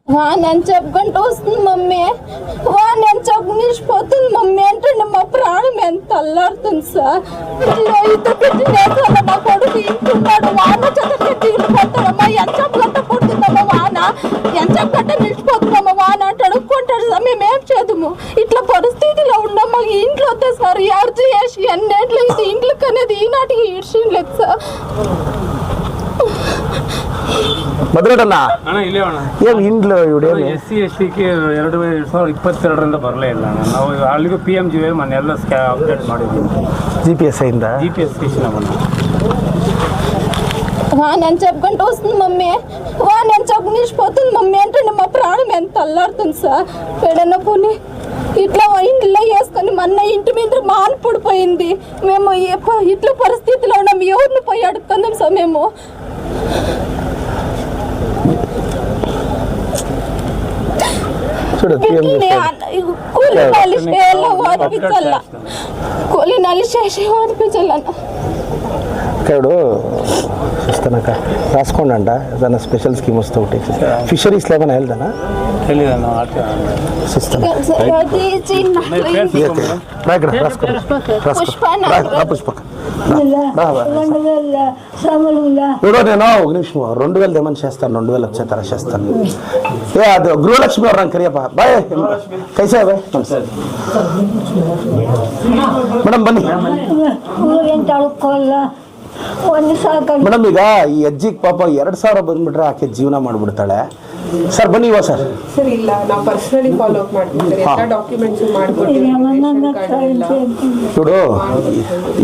నేను చెప్పుకుంటూ వస్తుంది మమ్మీ. నేను చెప్పిపోతుంది మమ్మీ అంటే మా ప్రాణం ఎంత అల్లాడుతుంది సార్. ఇట్లా ఇద్దరు మా కొడుకు ఇంటున్నాడు. వాన చదవకి పోతారమ్మా, ఎంచగట్ట పుడుతుందమ్మా వాన, ఎంచగట్ట నిలిచిపోతుందమ్మా వాన అంటే అడుక్కుంటాడు సార్. మేమేం చేద్దాము? ఇట్లా పరిస్థితిలో ఉండమ్మా. ఇంట్లో వద్దా సార్, ఎవరు చేసి అన్నింట్లో ఇది ఇంట్లోకి అనేది ఈనాటికి ఇడిచిన లేదు సార్. ಮಧುರಣ್ಣ ಏನು ಇಂಡ್ಲು SC STಗೆ 2022 ಬರಲೇ ಇಲ್ಲ. ನಾವು ಅಲ್ಲಿಗೂ PMGY ಮೊನ್ನೆಲ್ಲ ಅಪ್ಡೇಟ್ ಮಾಡಿದ್ದೀವಿ. GPS ಇಂದ GPS ಸ್ಟೇಷನ್ నేను చెప్పుకుంటూ వస్తుంది మమ్మీ. నేను చెప్పిపోతుంది మమ్మీ అంటే మా ప్రాణం ఎంత అల్లాడుతుంది సార్. ఎడన్నా పోనీ ఇట్లా ఇంట్లో వేసుకొని మొన్న ఇంటి మీద మాన పడిపోయింది. మేము ఇట్లా పరిస్థితిలో ఉన్నాం. ఎవరిని పోయి అడుగుతున్నాం సార్ మేము. కూలి నలిసేసి ఓడిపించాలన్న ఇక్కడ ఇస్తానక్క రాసుకోండి అంట. ఏదైనా స్పెషల్ స్కీమ్ వస్తూ ఒకటి ఫిషరీస్లో ఏమైనా వెళ్దానా పుష్పక ఇప్పుడు నేను ఒక నిమిషం 2000 ఏమని చేస్తాను. 2000 వచ్చేతారా చేస్తాను. ఏ అది గృహలక్ష్మి ಅವ್ರ ಕರಿಯಪ್ಪ ಬಾಯ್ ಕೈಸಾ ಬಾಯ್ ಮೇಡಮ್ ಬನ್ನಿ ಮೇಡಮ್. ಈಗ ಈ ಅಜ್ಜಿಗೆ ಪಾಪ 2000 ಬಂದ್ಬಿಟ್ರೆ ಆಕೆ ಜೀವನ ಮಾಡ್ಬಿಡ್ತಾಳೆ ಸರ್. ಬನ್ನಿ ಇವ ಸರ್. ಸರ್ ಇಲ್ಲ, ನಾವು ಪರ್ಸನಲಿ ಫಾಲೋ ಅಪ್ ಮಾಡ್ತೀವಿ. ಎಲ್ಲ ಡಾಕ್ಯುಮೆಂಟ್ಸ್ ಮಾಡ್ಕೊಡ್ತೀವಿ. చూడు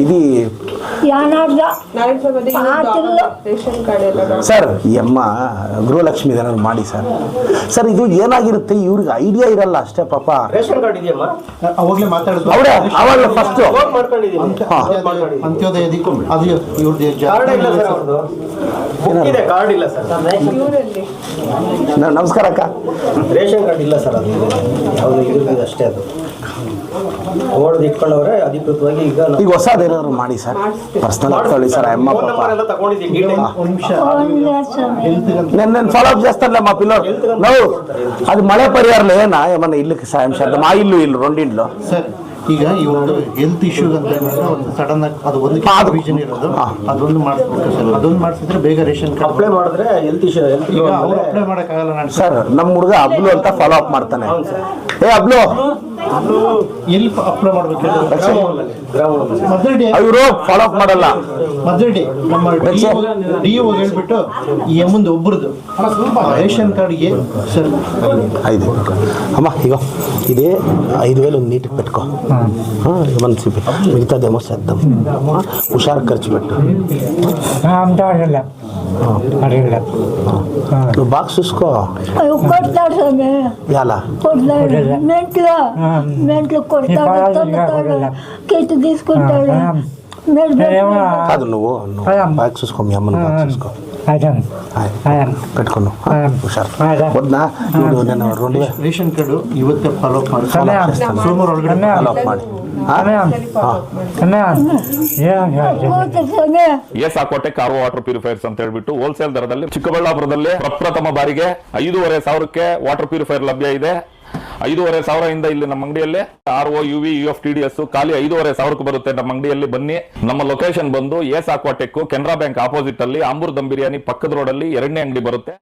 ఇది ಸರ್ ಈ ಅಮ್ಮ ಗೃಹಲಕ್ಷ್ಮಿ ಏನಾದ್ರು ಮಾಡಿ ಸರ್. ಸರ್ ಇದು ಏನಾಗಿರುತ್ತೆ ಇವ್ರಿಗೆ ಐಡಿಯಾ ಇರಲ್ಲ ಅಷ್ಟೇ ಪಾಪ. ರೇಷನ್ ಕಾರ್ಡ್ ಇದೆಯಮ್ಮ, ಅವಾಗಲೇ ಮಾತಾಡಿದ್ರು ಅವಳೇ ಅವಾಗ ಫಸ್ಟ್ ಅಂತ್ಯೋದಯ ಅದು ಇವ್ರದ್ದು ಕಾರ್ಡ್ ಇಲ್ಲ ಸರ್. ಅವ್ರದ್ದು ಇದೆ ಕಾರ್ಡ್ ಇಲ್ಲ ಸರ್. ನಮಸ್ಕಾರ ಅಕ್ಕ. ರೇಷನ್ ಕಾರ್ಡ್ ಇಲ್ಲ ಸರ್. ಅದು ಯಾವುದು ಇದ್ರದ್ದು ಅಷ್ಟೇ. ಅದು ಓಡೋದು ಇಟ್ಕೊಂಡವ್ರೆ ಅಧಿಕೃತವಾಗಿ. ಈಗ ಹೊಸದೇನಾದ್ರು ಮಾಡಿ ಸರ್, ಪರ್ಸನಲ್ ಆಗ್ತಾಳಿ ಸರ್. ಅಮ್ಮ నేను ఫాలో అప్ చేస్తానులే మా పిల్లలు. నువ్వు అది మಳೆ పరిహారం ఏనా ఏమన్నా ఇల్లుకి సాయం చేద్దాం. మా ఇల్లు రెండు ఇంట్లో ಸರ್. ಈಗ ಈ ಒಂದು ಹೆಲ್ತ್ ಇಶ್ಯೂಸ್ ಅಂತ ಒಂದು ಸಡನ್ ಆಗಿ ಅದು ಒಂದು ವಿಷನ್ ಇರೋದು, ಅದೊಂದು ಮಾಡಿಸ್ಬೇಕು ಸರ್. ಅದೊಂದು ಮಾಡಿಸಿದ್ರೆ ಬೇಗ ರೇಷನ್ ಕಾರ್ಡ್ ಅಪ್ಲೈ ಮಾಡಿದ್ರೆ ಹೆಲ್ತ್ ಇಶ್ಯೂ ಅವ್ರು ಅಪ್ಲೈ ಮಾಡೋಕ್ಕಾಗಲ್ಲ. ನಾನು ಸರ್ ನಮ್ಮ ಹುಡುಗ ಅಬ್ಲು ಅಂತ ಫಾಲೋ ಅಪ್ ಮಾಡ್ತಾನೆ. ಏ ಅಬ್ಲು ಎಲ್ಲಿ ಅಪ್ಲೈ ಮಾಡ್ಬೇಕು? ಇವರು ಫಾಲೋ ಅಪ್ ಮಾಡಲ್ಲ. ಮದ್ರಡಿ ನಮ್ಮ DO ಹೇಳ್ಬಿಟ್ಟು ಈ ಮುಂದೆ ಒಬ್ಬರದು ರೇಷನ್ కార్డ్ಗೆ ಸರ್ 5 అమ్మ ఇగో ఇదే 5000 ఉంది నీటికి పెట్టుకో. మనసి మిగతాదేమో చేద్దాం. హుషారు ఖర్చు పెట్టు. నువ్వు బాగా చూసుకో. ఎలా కాదు నువ్వు బాగా చూసుకో. మీ అమ్మను బాగా చూసుకో. పెట్టుకున్నావు హుషారు వద్దా. ఇప్పుడు నేను 2000 ರೇಷನ್ ಕಾರ್ಡು ಇವತ್ತೇ ಫಾಲೋ ಮಾಡಿ ಸೋಮವಾರ ಒಳಗಡೆ ಫಾಲೋ ಅಪ್ ಮಾಡಿ. ಸಾಕೋಟೆ ಕಾರ್ ವಾಟರ್ ಪ್ಯೂರಿಫೈರ್ಸ್ ಅಂತ ಹೇಳ್ಬಿಟ್ಟು ಹೋಲ್ಸೇಲ್ ದರದಲ್ಲಿ ಚಿಕ್ಕಬಳ್ಳಾಪುರದಲ್ಲಿ ಪ್ರಪ್ರಥಮ ಬಾರಿಗೆ 5,500ಕ್ಕೆ ವಾಟರ್ ಪ್ಯೂರಿಫೈರ್ ಲಭ್ಯ ಇದೆ. 5,500 ಇಲ್ಲಿ ನಮ್ಮ ಅಂಗಡಿಯಲ್ಲಿ RO UV UF TDS ಖಾಲಿ 5,500ಕ್ಕೆ ಬರುತ್ತೆ ನಮ್ಮ ಅಂಗಡಿಯಲ್ಲಿ. ಬನ್ನಿ. ನಮ್ಮ ಲೊಕೇಶನ್ ಬಂದು S Aquatech Canara bank opposite ಅಲ್ಲಿ ಆಂಬೂರ್ ದಮ್ ಬಿರಿಯಾನಿ ಪಕ್ಕದ ರೋಡ್ ಅಲ್ಲಿ 2ನೇ ಅಂಗಡಿ ಬರುತ್ತೆ.